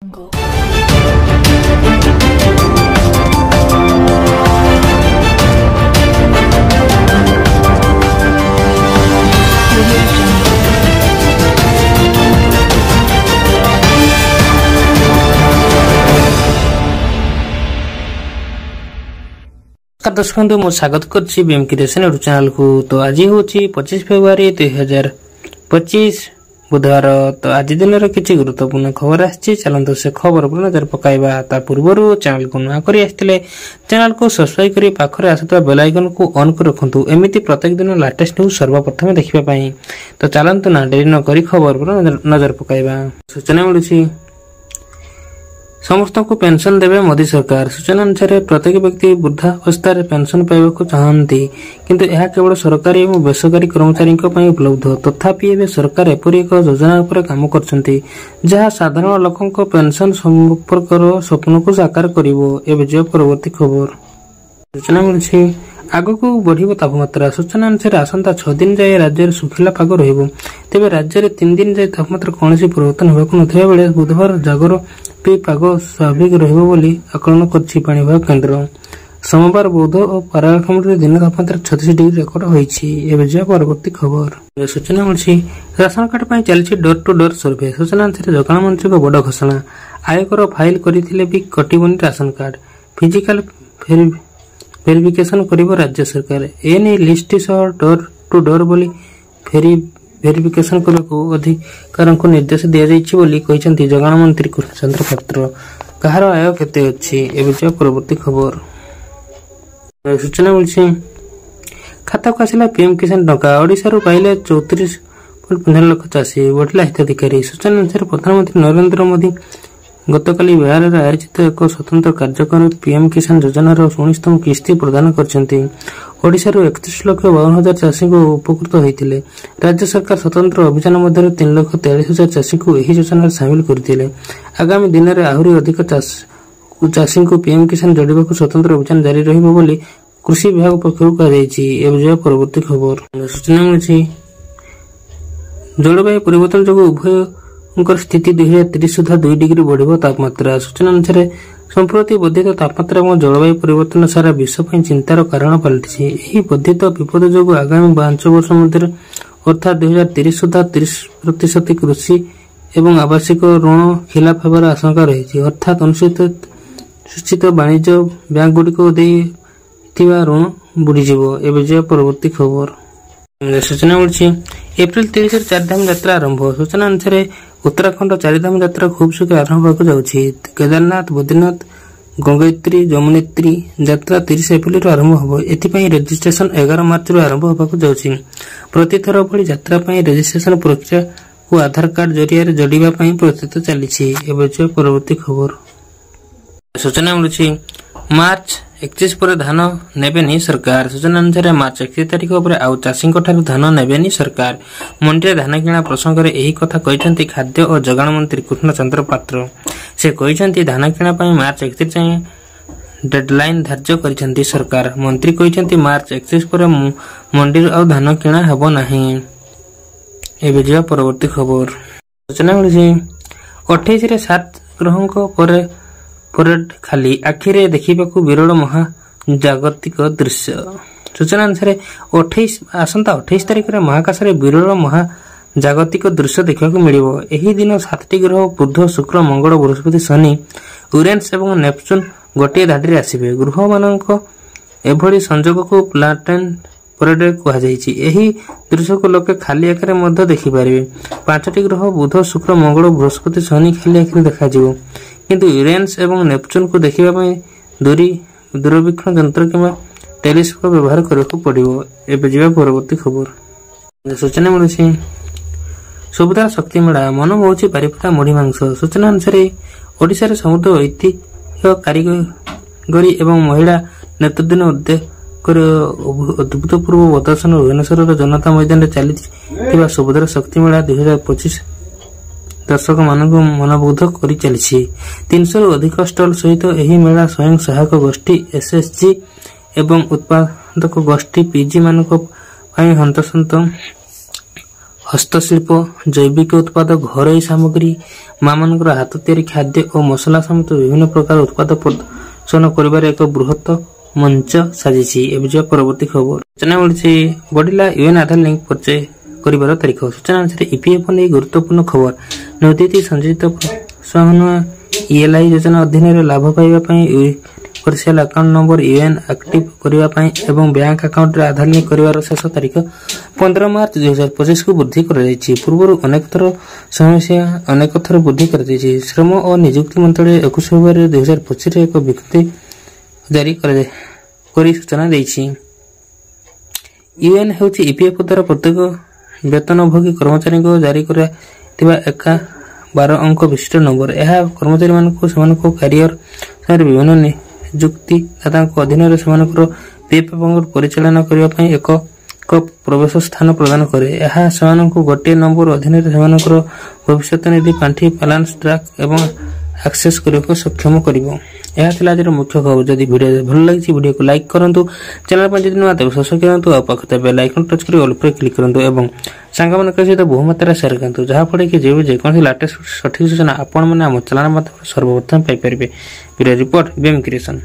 दर्शक बंधु मो स्वागत करछि बीएम क्रिएशन यूट्यूब चैनल को। तो आज हूँ 25 फेब्रुआरी 2025 बुधवार। तो आज दिन किसी गुरुत्वपूर्ण खबर आछि, चलंतु से खबर पर नजर पकाइबा। ता पूर्वरु चैनल को नुआ करी आस्थिले चैनल को सब्सक्राइब करी पाखरे आसुवा बेल आइकन को ऑन कर रखंतु, एमिति प्रत्येक दिन लेटेस्ट न्यूज सर्वप्रथम देखिबा पई। तो चलंतु ना देरी न करी खबर पर नजर पकाइबा। सूचना मिलुछि समस्त को पेंशन देवे मोदी सरकार। सूचना अनुसार प्रत्येक व्यक्ति वृद्धावस्था पेंशन पाइबा चाहती, किंतु यह केवल सरकारी और बेसरकारी कर्मचारी उपलब्ध। तथापि एवं सरकार एपरी एक योजना उपर काम करछंती जहां साधारण लोकों पेंशन संपर्क स्वप्न को साकार करिवो। एवं जो परवर्ती खबर सूचना मिलछि आगक बढ़िबो तापमात्रा। सूचना अनुसार आसंता 6 दिन जाए राज्य सुखिला पाग रहिबो। तेबे राज्य में 3 दिन जाए तापमात्रा कौन परिवर्तन होबाक नथिबा बेले बुधवार जागर पे पाग स्वाभाविक रहिबो बोली आकलन करछि पाणीविभाग केन्द्र। सोमवार बौद्ध और पाराखंड दिन तापमात्रा 36 डिग्री रेकर्ड होईछि। एबे जे परवर्ती खबर सूचना मिलछि राशन कार्ड पई चलछि डोर टू डोर सर्वे। सूचना अनुसार जगाण मंत्री को बड़ घोषणा, आयकर फाइल करिथिले भी कटिबनी राशन कार्ड, फिजिकल वेरिफिकेशन करिवो राज्य सरकार। एने लिस्ट सह डोर टू डोर बोली वेरिफिकेशन करको अधिकार को निर्देश दिया जाइछि बोली कहिसंती जगाण मंत्री कृष्णचंद्र पात्र। कहार आय केते अछि एबे जे परवर्ती खबर सूचना मिलछि खाता को आसिला पीएम किसान टंका। ओडिसा रो पाइले 34.15 लाख चाषी बढ़ला हिताधिकारी। सूचना अनुसार प्रधानमंत्री नरेंद्र मोदी गतकाली बिहार में आयोजित एक स्वतंत्र कार्यक्रम पीएम किसान योजनार 19तम किस्ती प्रदान करछंती। ओडिसा रो 31,52,000 चाषी को उपकृत होइतिले। राज्य सरकार स्वतंत्र अभियान मध्य 3,43,000 चाषी को एही योजना शामिल करथिले। आगामी दिन में आहुरी अधिक चाषी को पीएम किसान जोड़िबा को स्वतंत्र अभियान जारी रहिबो बोली कृषि विभाग पक्षरु कहा जायछि। एबे परवर्ती खबर सूचना मिलछि जलवायु परिवर्तन जो उभय स्थिति 2030 सुधा 2 डिग्री बढ़िबो तापमात्रा। सूचना अनुसार संप्रति वर्धित तापमात्रा और जलवायु परिवर्तन सारा विश्व पर चिंतार कारण पलटिछि। एही वर्धित विपद जो आगामी 5 वर्ष मध्य अर्थात 2030 सुधा 30% कृषि एवं आवासिक ऋण खिलाफ होबार आशंका रही। अर्थात अनुसूचित वाणिज्य बैंक गुड़िक देथिबा ऋण बुड़ीजिवो। एबे जे परवर्ती खबर सूचना मिलछि एप्रिल 30 चारधाम यात्रा आरंभ। सूचना अनुसार उत्तराखंड चारिधाम यात्रा खूब शीघ्र आरंभ होगा जाउछि। केदारनाथ, बद्रीनाथ, गंगोत्री, यमुनोत्री यात्रा 30 एप्रिल आरंभ होबो। एथिपई रजिस्ट्रेशन 11 मार्च रो आरंभ होबाक जाउछि। प्रति थर भली यात्रा पई रजिस्ट्रेशन प्रक्रिया को आधार कार्ड जरिया रे जोड़िबा पई प्रस्तुत चलीछि। एबे जे परवर्ती खबर सूचना मिलछि मार्च 31 पर धान नेबेनी सरकार। सूचना अनुसार मार्च 31 तारिख पर आउ चाषी धान नेबेनी सरकार। मंडी धान किणा प्रसंग में यही कथा कहते खाद्य और जगाण मंत्री कृष्णचंद्र पात्र। से कहते धान किणा मार्च 31 जाए डेडलाइन धार्य कर सरकार। मंत्री कहते मार्च 31 पर मंडी आउ धान किणा हेब नाही। एबे जे परवर्ती खबर सूचना मिली 28 रे 7 ग्रहों परेड खाली आखिरे देखिबाकू विरल महाजागतिक दृश्य। सूचना अनुसार आसंता 28 तारिख में महाकाश रे विरल महाजागतिक दृश्य देखा मिलिबो। एही दिन 7टी ग्रह बुध, शुक्र, मंगल, बृहस्पति, शनि, यूरेनस एवं नेपच्यून गोटे धाड़ी आसिबे। ग्रह मानक एभली संजोग को प्लानेट परेड कहा जायछि। एही दृश्य को लोके खाली आखिरे मध्य देखि पारिबे। 5टी ग्रह बुध, शुक्र, मंगल, बृहस्पति, शनि खाली आखिरे देखा जिवो, किंतु यूरेनस एवं नेपच्यून को देखिबा पई दूरबीक्षण यंत्र किंवा टेलीस्कोप व्यवहार करबाक पड़िबो। एबे जिबा परवर्ती खबर सूचना मिलछि सुविधा शक्ति मेला मन होछि बारिपदा मुढ़ी मांस। सूचना अनुसार ओडिशा रे समुद्र ऐतिह्य कारीगरी एवं महिला नेतृत्व उद्योग अभूतपूर्व प्रदर्शन भुवनेश्वर जनता मैदान चली सुभद्रा शक्ति मेला 2025 दर्शक मानक मनमुग्ध कर चली। 300 अधिक स्टल सहित यह मेला स्वयं सहायक गोष्ठी एसएचजी एवं उत्पादक गोष्ठी पीजी मानक हस्तशिल्प हस्तशिल्प जैविक उत्पाद घरोई सामग्री माँ मान हाथ तैयारी खाद्य और मसला समेत विभिन्न प्रकार उत्पाद प्रदर्शन कर एक बृहत मंच साजिश। परवर्ती खबर सूचना मिली बढ़ला यूएन आधार लिंक परिचय कर तारीख। सूचना अनुसार ईपीएफओ नहीं गुरुत्वपूर्ण खबर नदी संयोजित प्रोत्साहन ईएलआई योजना अधीन लाभ पाइबा universal account number UAN active करने एवं बैंक अकाउंट आधार लिंक कर शेष तारीख 15 मार्च 2025 को वृद्धि कर पूर्व अनेक थर वृद्धि कर श्रम और नियुक्ति मंत्रालय 21 फेब्रुआरी 2025 एक विज्ञप्ति जारी कर सूचना देछि। यूएन हेउछि ईपीएफओ द्वारा प्रत्येक वेतनभोगी कर्मचारी को जारी करा एक 12 अंक विशिष्ट नंबर। यह कर्मचारी मानक कैरियर विभिन्न नियुक्तिदाता अधीन पीएफ परिचालन करने एक प्रवेश स्थान प्रदान करे। यह गोटे नंबर अधीन भविष्य निधि पांठि बैलेंस ट्रैक एवं एक्सेस करने सक्षम करिवो। यह थिला आज मुख्य खबर। जदि वीडियो भल लगी वीडियो को लाइक करंतु, चैनल पर जदि नुआ तब सब्सक्राइब करंतु और पाखते बेल आइकन टच करी ऑल पर क्लिक करंतु एवं सांग मान सहित बहु मात्रा शेयर करंतु जहा फळे कि जे कोन लेटेस्ट सठिक सूचना आपण माने हम चैनल माध्यम सर्वप्रथम पाई परिबे। Video report BM creation.